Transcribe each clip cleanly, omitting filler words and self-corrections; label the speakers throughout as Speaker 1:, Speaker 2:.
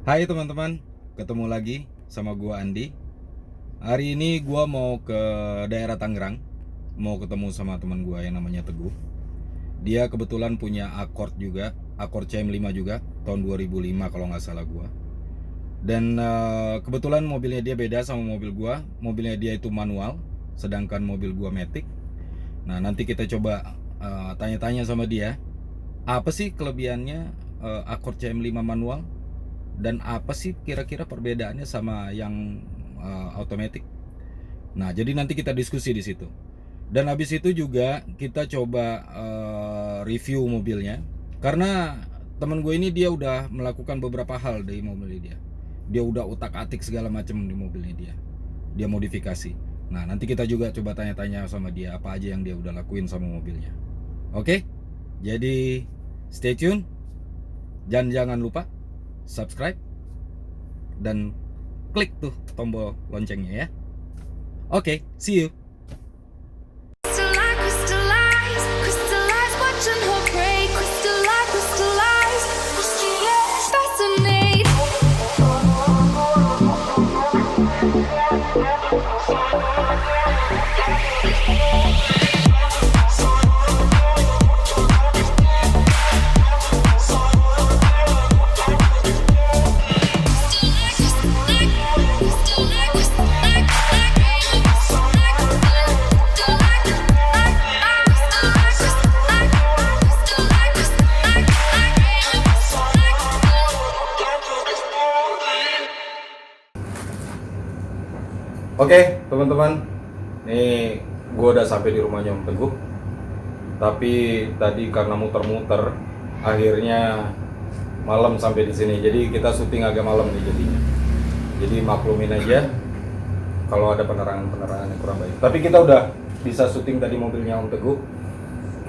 Speaker 1: Hai teman-teman, ketemu lagi sama gua Andi. Hari ini gua mau ke daerah Tangerang, mau ketemu sama teman gua yang namanya Teguh. Dia kebetulan punya Accord juga, Accord CM5 juga, tahun 2005 kalau nggak salah gua. Dan kebetulan mobilnya dia beda sama mobil gua. Mobilnya dia itu manual, sedangkan mobil gua matic. Nah, nanti kita coba tanya-tanya sama dia, apa sih kelebihannya Accord CM5 manual? Dan apa sih kira-kira perbedaannya sama yang automatic? Nah, jadi nanti kita diskusi di situ. Dan habis itu juga kita coba review mobilnya. Karena temen gue ini dia udah melakukan beberapa hal di mobil dia. Dia udah utak-atik segala macam di mobilnya dia. Dia modifikasi. Nah, nanti kita juga coba tanya-tanya sama dia apa aja yang dia udah lakuin sama mobilnya. Oke? Jadi stay tune. Dan jangan lupa subscribe dan klik tuh tombol loncengnya ya. Oke, see you. Oke, teman-teman, nih gue udah sampai di rumahnya Om Teguh. Tapi tadi karena muter-muter, akhirnya malam sampai di sini. Jadi kita syuting agak malam nih jadinya. Jadi maklumin aja kalau ada penerangan-penerangan yang kurang baik. Tapi kita udah bisa syuting tadi mobilnya Om Teguh.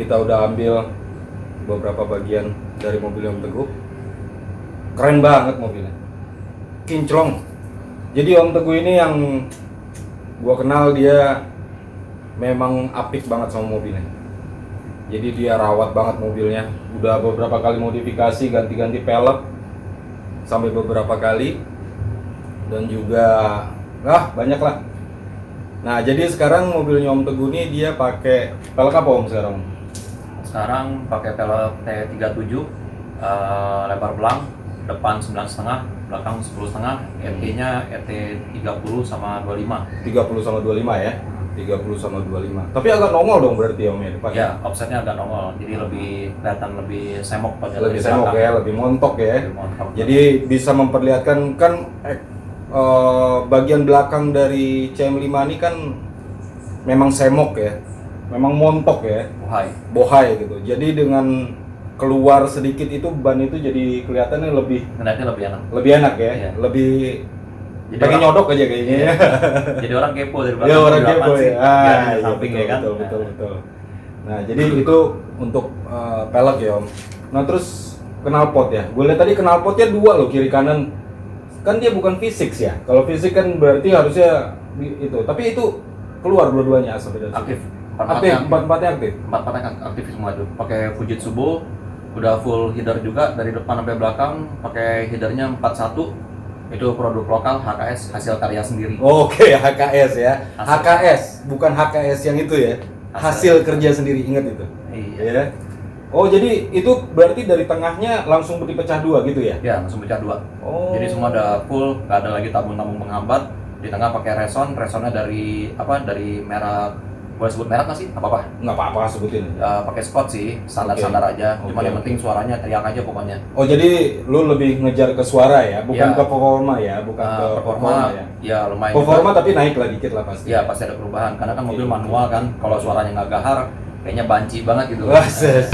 Speaker 1: Kita udah ambil beberapa bagian dari mobilnya Om Teguh. Keren banget mobilnya, kinclong. Jadi Om Teguh ini yang gua kenal, dia memang apik banget sama mobilnya. Jadi dia rawat banget mobilnya. Udah beberapa kali modifikasi, ganti-ganti pelek sampai beberapa kali. Dan juga banyak lah. Nah, jadi sekarang mobilnya Om Teguh ini dia pakai pelek apa Om sekarang?
Speaker 2: Sekarang pakai pelek T37, lebar belang, depan 9,5, belakang 10,5, RT-nya RT30 sama 25.
Speaker 1: 30 sama 25 ya? 30 sama 25. Tapi agak nongol dong berarti Om ya?
Speaker 2: Ya, offsetnya agak nongol, jadi lebih kelihatan lebih semok pada
Speaker 1: lebih semok ya, lebih montok ya.
Speaker 2: Lebih montok.
Speaker 1: Jadi bisa memperlihatkan kan bagian belakang dari CM5 ini kan memang semok ya. Memang montok ya. Bohai gitu. Jadi dengan keluar sedikit itu ban itu jadi kelihatannya lebih
Speaker 2: enak.
Speaker 1: Lebih enak ya.
Speaker 2: Iya.
Speaker 1: Lebih
Speaker 2: Jadi
Speaker 1: pengen nyodok aja kayaknya.
Speaker 2: Iya. Jadi orang kepo dari belakang.
Speaker 1: Ya orang kepo ya.
Speaker 2: Iya,
Speaker 1: Samping
Speaker 2: ya kan.
Speaker 1: Betul. Nah, jadi itu untuk pelek ya Om. Nah, terus knalpot ya. Gue lihat tadi knalpotnya dua loh, kiri kanan. Kan dia bukan fisik ya. Kalau fisik kan berarti harusnya itu. Tapi itu keluar dua-duanya asal beda.
Speaker 2: Aktif.
Speaker 1: Empat-empatnya aktif.
Speaker 2: Empat-empatnya aktif semua itu. Pakai Fujitsu, udah full header juga dari depan sampai belakang. Pakai headernya 41. Itu produk lokal HKS, hasil karya sendiri.
Speaker 1: Oke, HKS ya.
Speaker 2: Hasil.
Speaker 1: HKS, bukan HKS yang itu ya. Hasil kerja sendiri, ingat itu.
Speaker 2: Iya.
Speaker 1: Ya. Oh, jadi itu berarti dari tengahnya langsung dipecah dua gitu ya?
Speaker 2: Ya, langsung pecah dua.
Speaker 1: Oh.
Speaker 2: Jadi semua udah full, nggak ada lagi tabung-tabung penghambat. Di tengah pakai resonnya dari dari merek, boleh sebut merek nggak sih? Apa-apa?
Speaker 1: Nggak apa-apa sebutin.
Speaker 2: Pakai Scott sih, standar-standar aja. Cuma yang penting suaranya teriak aja pokoknya.
Speaker 1: Oh, jadi lu lebih ngejar ke suara ya, bukan
Speaker 2: Ya.
Speaker 1: ke performa ya, bukan ke
Speaker 2: performa
Speaker 1: ya.
Speaker 2: ya lumayan.
Speaker 1: Performa
Speaker 2: juga.
Speaker 1: tapi naik lah dikit lah pasti.
Speaker 2: Ya pasti ada perubahan, karena kan mobil manual kan. Kalau suaranya nggak gahar, kayaknya banci banget gitu.
Speaker 1: Wah, ses.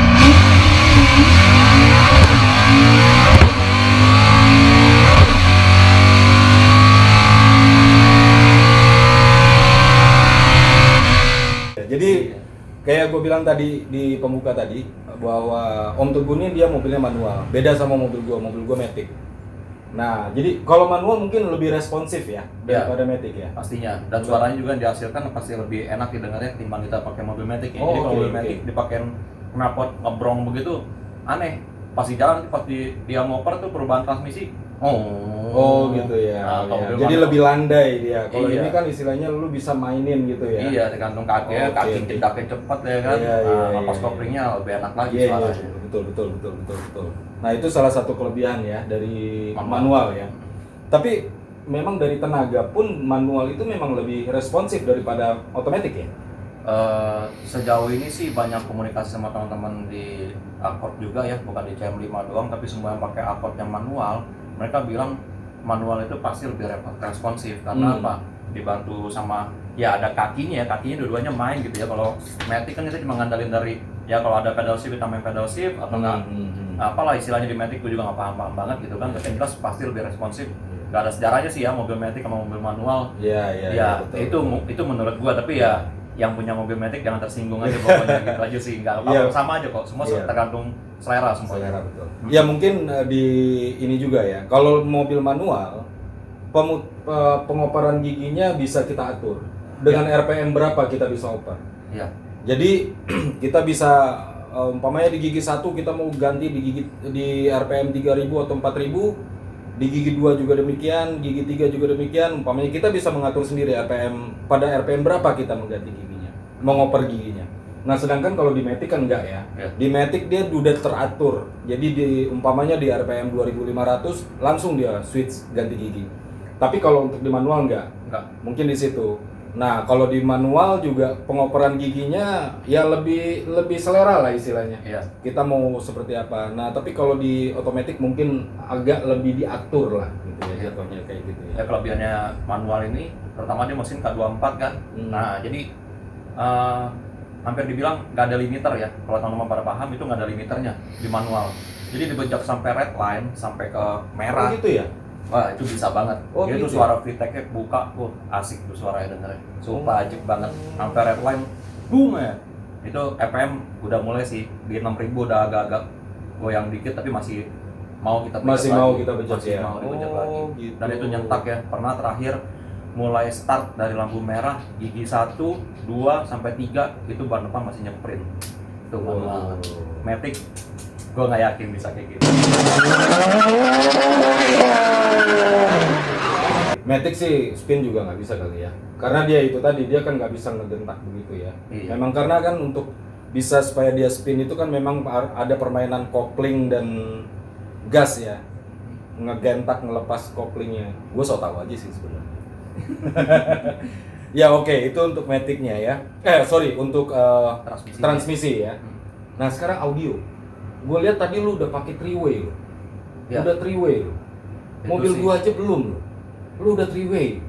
Speaker 1: Jadi kayak gue bilang tadi di pembuka tadi bahwa Om Teguh ini dia mobilnya manual, beda sama mobil gue matic. Nah, jadi kalau manual mungkin lebih responsif ya daripada matic ya.
Speaker 2: Pastinya. Dan suaranya juga yang dihasilkan pasti lebih enak didengarnya ketimbang kita pakai mobil matic ya. Jadi kalau mobil matic dipakai knalpot ngebrong begitu aneh. pas di jalan, pas dia ngoper tuh perubahan transmisi.
Speaker 1: Oh gitu ya.
Speaker 2: Nah, kalau
Speaker 1: Ya.
Speaker 2: mobil
Speaker 1: Jadi
Speaker 2: manual-
Speaker 1: lebih landai dia. Kalau
Speaker 2: Iya.
Speaker 1: ini kan istilahnya lu bisa mainin gitu ya.
Speaker 2: Iya, tergantung kaki ya,
Speaker 1: Oke,
Speaker 2: kaki
Speaker 1: oke.
Speaker 2: jedaknya cepat ya kan.
Speaker 1: Iya, iya,
Speaker 2: Nah, lepas
Speaker 1: iya.
Speaker 2: koplingnya lebih enak lagi
Speaker 1: Iya, iya,
Speaker 2: suaranya.
Speaker 1: betul. Nah itu salah satu kelebihan ya dari
Speaker 2: Manual.
Speaker 1: manual ya. Tapi memang dari tenaga pun manual itu memang lebih responsif daripada otomatis ya.
Speaker 2: Sejauh ini sih banyak komunikasi sama teman-teman di Accord juga ya, bukan di CM5 doang, tapi semua yang pakai Accord yang manual, mereka bilang manual itu pasti lebih responsif karena apa? Dibantu sama ya ada kakinya dua-duanya main gitu ya. Kalau Matic kan kita cuma ngandalin dari ya kalau ada pedal shift kita main pedal shift atau enggak apalah istilahnya di Matic gue juga nggak paham banget gitu kan. Tapi yang jelas pasti lebih responsif. Gak ada sejarahnya sih ya mobil Matic sama mobil manual.
Speaker 1: Iya, betul.
Speaker 2: Itu menurut gua, tapi ya yang punya mobil Matic jangan tersinggung aja pokoknya gitu aja sih, nggak apa-apa,
Speaker 1: Iya.
Speaker 2: sama aja kok, semua
Speaker 1: Iya.
Speaker 2: tergantung selera semuanya.
Speaker 1: Selera, betul. Ya mungkin di ini juga ya. Kalau mobil manual pengoperan giginya bisa kita atur. Dengan RPM berapa kita bisa oper.
Speaker 2: Iya.
Speaker 1: Jadi kita bisa umpamanya di gigi 1 kita mau ganti di RPM 3000 atau 4000, di gigi 2 juga demikian, gigi 3 juga demikian. Umpamanya kita bisa mengatur sendiri pada RPM berapa kita mengganti giginya, mengoper giginya. Nah, sedangkan kalau di Matic kan enggak ya.
Speaker 2: Ya.
Speaker 1: Di Matic dia udah teratur. Jadi umpamanya di RPM 2500 langsung dia switch ganti gigi. Tapi kalau untuk di manual enggak. Mungkin di situ. Nah, kalau di manual juga pengoperan giginya ya lebih selera lah istilahnya.
Speaker 2: Iya.
Speaker 1: Kita mau seperti apa. Nah, tapi kalau di otomatis mungkin agak lebih diatur lah gitu ya, jatuhnya kayak gitu ya.
Speaker 2: Ya kelebihannya manual ini, pertama dia mesin K24 kan. Nah, jadi hampir dibilang nggak ada limiter ya. Kalau teman-teman pada paham itu nggak ada limiternya di manual. Jadi dibejak sampai red line, sampai ke merah.
Speaker 1: Oh gitu ya?
Speaker 2: Wah itu bisa banget.
Speaker 1: Oh,
Speaker 2: Itu
Speaker 1: gitu
Speaker 2: suara VTEC-nya buka, asik tuh suaranya dengerin. Sumpah ajib banget. Sampai red line, boom ya. Itu FM udah mulai sih di 6000 udah agak-agak goyang dikit tapi masih mau kita bejak
Speaker 1: Masih
Speaker 2: lagi.
Speaker 1: mau kita bejak
Speaker 2: Masih
Speaker 1: ya.
Speaker 2: mau dibejak lagi.
Speaker 1: Gitu.
Speaker 2: Dan itu nyentak ya. Pernah terakhir mulai start dari lampu merah gigi 1, 2 sampai 3 itu ban depan masih nyeprin. Itu manual. Matic gue nggak yakin bisa kayak gitu.
Speaker 1: Matic sih spin juga nggak bisa kali ya, karena dia itu tadi dia kan nggak bisa ngegentak begitu ya.
Speaker 2: Iya.
Speaker 1: Memang karena kan untuk bisa supaya dia spin itu kan memang ada permainan kopling dan gas ya, ngegentak ngelepas koplingnya. Gue so tau aja sih sebenarnya. Ya oke, itu untuk Matic-nya ya. Sorry untuk transmisi ya. Nah sekarang audio. Gue lihat tadi lu udah pakai 3-way lo.
Speaker 2: Ya.
Speaker 1: Udah 3-way lo.
Speaker 2: Itu
Speaker 1: Mobil
Speaker 2: sih.
Speaker 1: gua aja belum lo. Lu udah 3-way.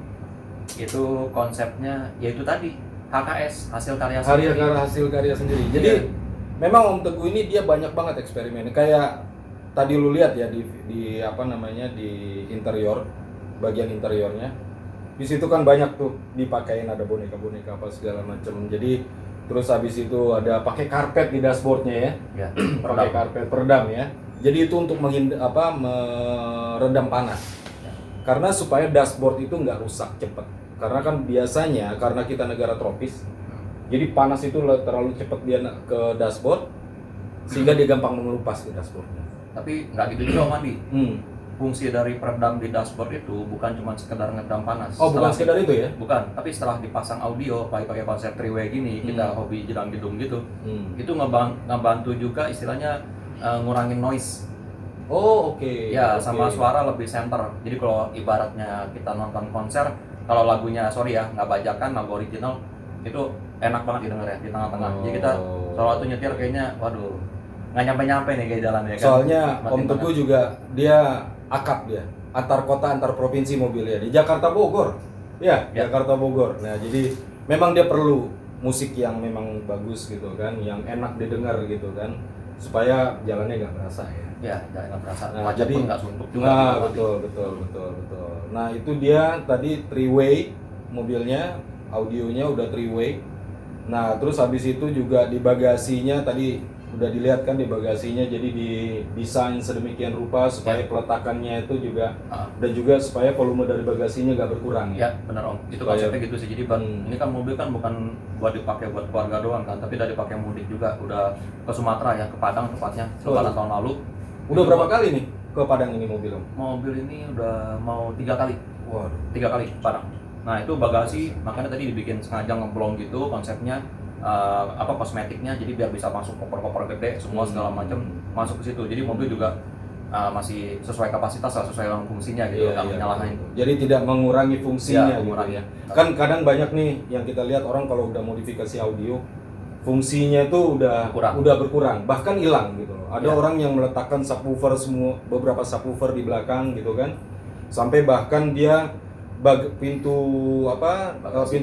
Speaker 2: Itu konsepnya yaitu tadi HKS hasil karya
Speaker 1: Hasil karya sendiri. Jadi
Speaker 2: Iya.
Speaker 1: memang Om Teguh ini dia banyak banget eksperimen. Kayak tadi lu lihat ya di apa namanya di interior, bagian interiornya. Di situ kan banyak tuh dipakein, ada boneka-boneka apa segala macam. Jadi terus habis itu ada pakai karpet di dashboardnya ya.
Speaker 2: Ya,
Speaker 1: Pakai karpet peredam ya. Jadi itu untuk meredam panas. Karena supaya dashboard itu nggak rusak cepat. Karena kan biasanya karena kita negara tropis, jadi panas itu terlalu cepat dia ke dashboard sehingga dia gampang mengelupas ke dashboardnya.
Speaker 2: Tapi nggak gitu juga Mandi. Fungsi dari peredam di dashboard itu bukan cuma sekedar ngedam panas.
Speaker 1: Oh bukan sekedar itu ya?
Speaker 2: Bukan, tapi setelah dipasang audio, pakai konsep 3-way gini, kita hobi jelang gedung gitu, itu ngebantu juga istilahnya ngurangin noise.
Speaker 1: Oh oke.
Speaker 2: Ya, sama suara lebih center. Jadi kalau ibaratnya kita nonton konser, kalau lagunya sorry ya, nggak bajakan, lagu original, itu enak banget didengar ya di tengah-tengah. Jadi kita kalau waktu nyetir kayaknya, waduh, nggak nyampe-nyampe nih kayak jalan ya kan.
Speaker 1: Soalnya
Speaker 2: Makin
Speaker 1: Om Teguh juga dia akap dia, antar kota antar provinsi mobilnya di Jakarta Bogor. Ya. Jakarta Bogor. Nah jadi memang dia perlu musik yang memang bagus gitu kan, yang enak didengar gitu kan, supaya jalannya nggak berasa ya.
Speaker 2: Ya, jangan berasa
Speaker 1: Nah,
Speaker 2: macet
Speaker 1: jadi
Speaker 2: pun nggak suntuk juga.
Speaker 1: Nah,
Speaker 2: gitu.
Speaker 1: betul. Nah, itu dia tadi 3-way mobilnya, audionya udah 3-way. Nah, terus habis itu juga di bagasinya tadi udah dilihat kan di bagasinya, jadi didesain sedemikian rupa supaya peletakannya itu juga dan juga supaya volume dari bagasinya nggak berkurang
Speaker 2: Ya, benar Om. Itu
Speaker 1: Supaya-
Speaker 2: konsepnya gitu sih. Jadi ini kan mobil kan bukan buat dipakai buat keluarga doang kan, tapi udah dipakai mudik juga. Udah ke Sumatera ya, ke Padang tepatnya, lebaran tahun lalu.
Speaker 1: Udah berapa kali nih ke Padang ini mobil Om?
Speaker 2: Mobil ini udah mau 3 kali.
Speaker 1: Waduh.
Speaker 2: 3 kali Padang. Nah itu bagasi, makanya tadi dibikin sengaja ngeblong gitu konsepnya, kosmetiknya, jadi biar bisa masuk koper-koper gede semua segala macam masuk ke situ. Jadi mobil juga masih sesuai kapasitas lah, sesuai dengan fungsinya gitu, nggak menyalahin.
Speaker 1: Jadi tidak mengurangi fungsinya
Speaker 2: Iya, mengurangi
Speaker 1: gitu.
Speaker 2: ya.
Speaker 1: Kan kadang banyak nih yang kita lihat orang kalau udah modifikasi audio, fungsinya tuh udah berkurang, bahkan hilang gitu loh. Ada
Speaker 2: Ya.
Speaker 1: orang yang meletakkan subwoofer semua, beberapa subwoofer di belakang gitu kan, sampai bahkan dia pintu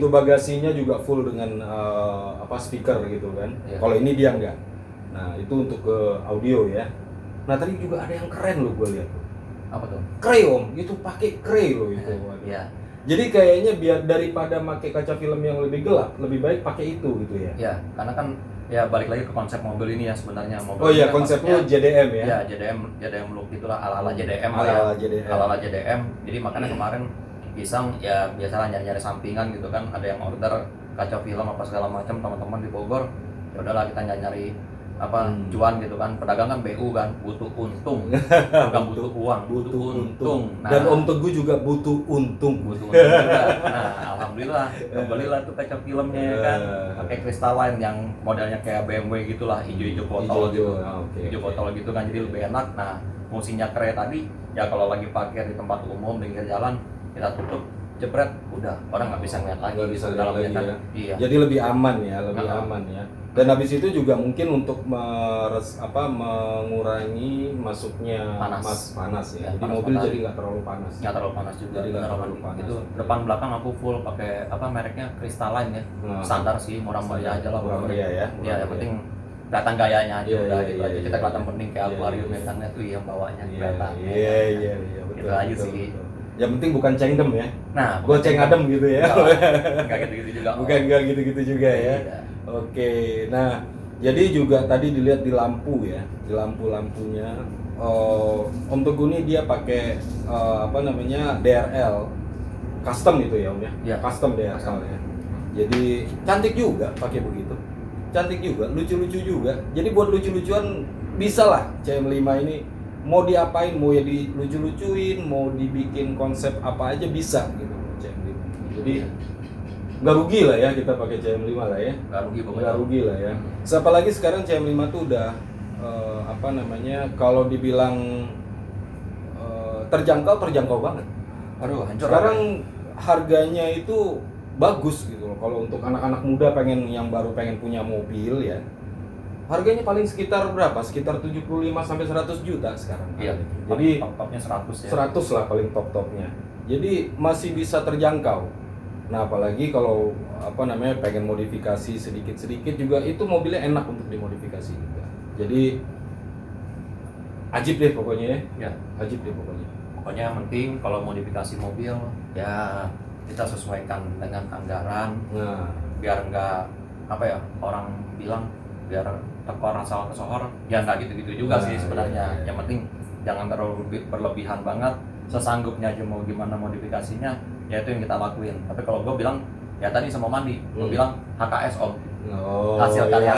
Speaker 1: bagasinya juga full dengan speaker gitu kan.
Speaker 2: Ya.
Speaker 1: Kalau ini dia enggak. Nah itu untuk ke audio ya. Nah tadi juga ada yang keren loh gue lihat.
Speaker 2: Apa tuh?
Speaker 1: Kray Om, itu pakai kray loh itu.
Speaker 2: Iya.
Speaker 1: Jadi kayaknya biar daripada pakai kaca film yang lebih gelap, lebih baik pakai itu gitu ya.
Speaker 2: Ya, karena kan ya balik lagi ke konsep mobil ini ya sebenarnya. Mobil
Speaker 1: Oh iya,
Speaker 2: ini
Speaker 1: konsep
Speaker 2: maksudnya-
Speaker 1: lu JDM ya.
Speaker 2: Ya, JDM look itulah ala-ala JDM lah ya.
Speaker 1: Ala-ala JDM.
Speaker 2: Ala-ala JDM. Jadi makanya kemarin Pisang ya biasalah nyari-nyari sampingan gitu kan, ada yang order kaca film apa segala macam teman-teman di Bogor. Ya udahlah kita nyari cuan gitu kan. Pedagang kan BU kan, butuh untung. Bukan butuh uang, butuh untung. Nah,
Speaker 1: Dan Om Teguh juga butuh untung.
Speaker 2: butuh untung juga. Nah, alhamdulillah belilah tuh kaca filmnya ya kan, pakai Crystalline yang modelnya kayak BMW gitulah, hijau-hijau botol
Speaker 1: Hijau-hijau,
Speaker 2: gitu,
Speaker 1: oke,
Speaker 2: hijau
Speaker 1: oke.
Speaker 2: botol gitu kan, jadi lebih enak. Nah, fungsinya keren tadi ya kalau lagi parkir di tempat umum pinggir jalan kita tutup, jebret, udah orang nggak bisa ngeliat lagi
Speaker 1: Nggak bisa
Speaker 2: gitu
Speaker 1: lihat
Speaker 2: dalamnya
Speaker 1: lagi
Speaker 2: kan.
Speaker 1: ya.
Speaker 2: Iya.
Speaker 1: Jadi lebih aman ya, lebih
Speaker 2: Nah.
Speaker 1: aman ya. Dan habis itu juga mungkin untuk mengurangi masuknya panas ya.
Speaker 2: Ya,
Speaker 1: Jadi
Speaker 2: panas
Speaker 1: mobil
Speaker 2: matahari.
Speaker 1: jadi nggak terlalu panas.
Speaker 2: Nggak terlalu panas juga.
Speaker 1: Jadi nggak
Speaker 2: beneran.
Speaker 1: terlalu panas.
Speaker 2: Itu depan belakang aku full pakai mereknya Crystalline ya.
Speaker 1: Nah.
Speaker 2: Standar sih, murah meriah aja lah.
Speaker 1: Murah meriah ya.
Speaker 2: Iya, yang penting kelihatan gayanya aja
Speaker 1: Iya,
Speaker 2: udah
Speaker 1: iya,
Speaker 2: gitu
Speaker 1: iya,
Speaker 2: aja.
Speaker 1: iya,
Speaker 2: Kita kelihatan
Speaker 1: iya.
Speaker 2: penting kayak
Speaker 1: Iya,
Speaker 2: akuarium
Speaker 1: iya,
Speaker 2: ya kan, itu yang bawanya
Speaker 1: Iya,
Speaker 2: kelihatan.
Speaker 1: iya, betul.
Speaker 2: Itu aja
Speaker 1: betul,
Speaker 2: sih.
Speaker 1: betul. Yang penting bukan cengdem ya.
Speaker 2: Nah,
Speaker 1: Goceng adem gitu ya.
Speaker 2: Enggak gitu-gitu juga.
Speaker 1: Bukan nggak gitu-gitu juga ya.
Speaker 2: Iya.
Speaker 1: Oke, nah jadi juga tadi dilihat di lampu ya, di lampunya. Om Teguh ini dia pakai DRL custom gitu ya Om ya,
Speaker 2: Iya.
Speaker 1: custom DRL ya. Jadi cantik juga pakai begitu, cantik juga, lucu-lucu juga. Jadi buat lucu-lucuan bisa lah CM5 ini. Mau diapain, mau ya dilucu-lucuin, mau dibikin konsep apa aja bisa gitu CM5. Jadi nggak rugi lah ya kita pakai CM5 lah ya.
Speaker 2: Nggak rugi pokoknya.
Speaker 1: Nggak rugi lah ya. Apalagi sekarang CM5 tuh udah kalau dibilang terjangkau banget.
Speaker 2: Aduh, hancur.
Speaker 1: Sekarang harganya itu bagus gitu loh. Kalau untuk anak-anak muda yang baru pengen punya mobil ya. Harganya paling sekitar berapa? Sekitar 75 sampai 100 juta sekarang.
Speaker 2: Iya.
Speaker 1: Jadi
Speaker 2: top-topnya 100 ya.
Speaker 1: 100 lah paling top-topnya. Jadi masih bisa terjangkau. Nah, apalagi kalau pengen modifikasi sedikit-sedikit juga, itu mobilnya enak untuk dimodifikasi juga. Jadi ajib deh pokoknya ya.
Speaker 2: Ya.
Speaker 1: Ajib deh pokoknya.
Speaker 2: Pokoknya yang penting kalau modifikasi mobil ya kita sesuaikan dengan anggaran,
Speaker 1: Nah,
Speaker 2: biar nggak orang bilang biar tekor asal kesohor, ya nggak gitu-gitu juga
Speaker 1: Nah,
Speaker 2: sih sebenarnya.
Speaker 1: iya, iya.
Speaker 2: Yang penting jangan terlalu berlebihan banget, sesanggupnya aja mau gimana modifikasinya, ya itu yang kita lakuin. Tapi kalau gue bilang ya tadi sama mandi, gue bilang HKS Om, hasil karya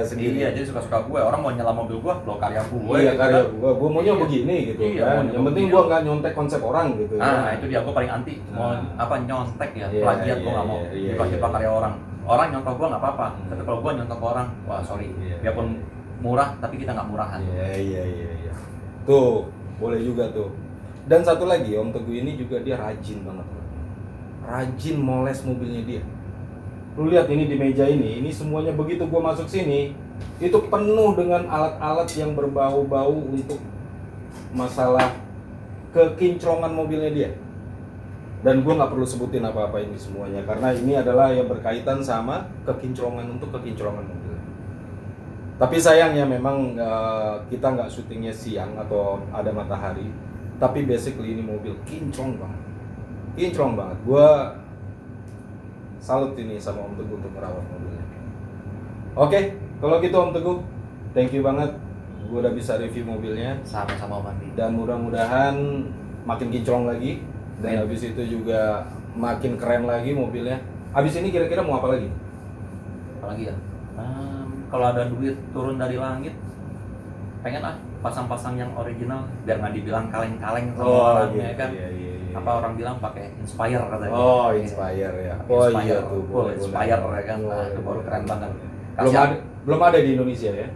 Speaker 2: sendiri. Iya, jadi suka-suka gue. Orang mau nyela mobil gue, lo karya gue.
Speaker 1: Iya,
Speaker 2: gitu
Speaker 1: karya
Speaker 2: kan.
Speaker 1: gua maunya
Speaker 2: Iya.
Speaker 1: begini gitu
Speaker 2: Iya,
Speaker 1: kan.
Speaker 2: maunya
Speaker 1: Yang penting
Speaker 2: begini.
Speaker 1: gua nggak nyontek konsep orang gitu.
Speaker 2: Nah, itu dia, gue paling anti. Mau
Speaker 1: Nah.
Speaker 2: nyontek ya,
Speaker 1: Iya,
Speaker 2: plagiat gue
Speaker 1: iya,
Speaker 2: nggak mau.
Speaker 1: iya,
Speaker 2: Jebak-jebak
Speaker 1: iya.
Speaker 2: karya orang. Orang nyontok gue nggak apa-apa, tapi kalau gue nyontok orang, wah sorry.
Speaker 1: Iya.
Speaker 2: Biarpun murah, tapi kita nggak murahan.
Speaker 1: Iya. Tuh, boleh juga tuh. Dan satu lagi, Om Teguh ini juga dia rajin banget. Rajin moles mobilnya dia. Lu lihat ini di meja ini semuanya begitu gua masuk sini, itu penuh dengan alat-alat yang berbau-bau untuk masalah kekinclongan mobilnya dia. Dan gua nggak perlu sebutin apa-apa ini semuanya, karena ini adalah yang berkaitan sama kekinclongan mobil. Tapi sayangnya memang kita nggak syutingnya siang atau ada matahari. Tapi basically ini mobil kinclong banget. Gua salut ini sama Om Teguh untuk merawat mobilnya. Oke, kalau gitu Om Teguh, thank you banget. Gua udah bisa review mobilnya.
Speaker 2: Sama-sama mandi.
Speaker 1: Dan mudah-mudahan makin kinclong lagi. Dan habis itu juga makin keren lagi mobilnya. Habis ini kira-kira mau apa lagi?
Speaker 2: Apalagi ya? Kalau ada duit turun dari langit, pengen pasang-pasang yang original biar nggak dibilang kaleng-kaleng sama
Speaker 1: Oh,
Speaker 2: orang
Speaker 1: gitu.
Speaker 2: ya kan.
Speaker 1: Iya.
Speaker 2: Apa orang bilang pakai Inspire katanya.
Speaker 1: Oh, Inspire ya. Oh
Speaker 2: Inspire,
Speaker 1: iya tuh.
Speaker 2: full
Speaker 1: boleh,
Speaker 2: Inspire
Speaker 1: boleh.
Speaker 2: ya kan. Nah, itu baru keren banget.
Speaker 1: Belum ada di Indonesia ya?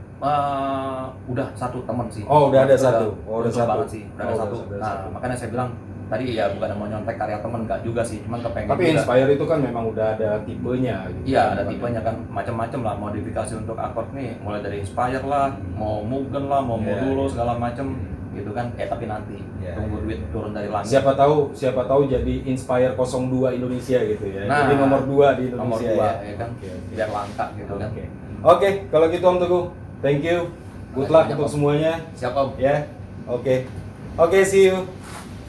Speaker 2: Udah satu temen sih.
Speaker 1: Oh, udah ada satu. Oh, udah
Speaker 2: untung
Speaker 1: satu.
Speaker 2: banget sih, udah ada
Speaker 1: Oh,
Speaker 2: satu.
Speaker 1: udah
Speaker 2: Nah,
Speaker 1: satu.
Speaker 2: makanya saya bilang tadi ya bukan mau nyontek karya temen, enggak juga sih, cuman kepengen
Speaker 1: Tapi
Speaker 2: juga.
Speaker 1: Inspire itu kan memang udah ada tipenya gitu.
Speaker 2: Iya, ada tipenya kan, macam-macam lah modifikasi untuk akord nih, mulai dari Inspire lah, mau Mugen lah, mau
Speaker 1: Iya,
Speaker 2: Modulo
Speaker 1: iya.
Speaker 2: segala macam gitu kan. Tapi nanti
Speaker 1: Iya,
Speaker 2: tunggu
Speaker 1: iya.
Speaker 2: duit turun dari langit.
Speaker 1: Siapa tahu jadi Inspire 02 Indonesia gitu ya.
Speaker 2: Nah,
Speaker 1: jadi nomor 2 di
Speaker 2: nomor
Speaker 1: Indonesia
Speaker 2: 2 ya kan,
Speaker 1: Oke.
Speaker 2: biar langka gitu kan.
Speaker 1: Oke, kalau gitu Om Teguh. Thank you. Good luck
Speaker 2: Banyak,
Speaker 1: untuk
Speaker 2: Om.
Speaker 1: semuanya
Speaker 2: Siap Om.
Speaker 1: ya. Oke. Oke, see you.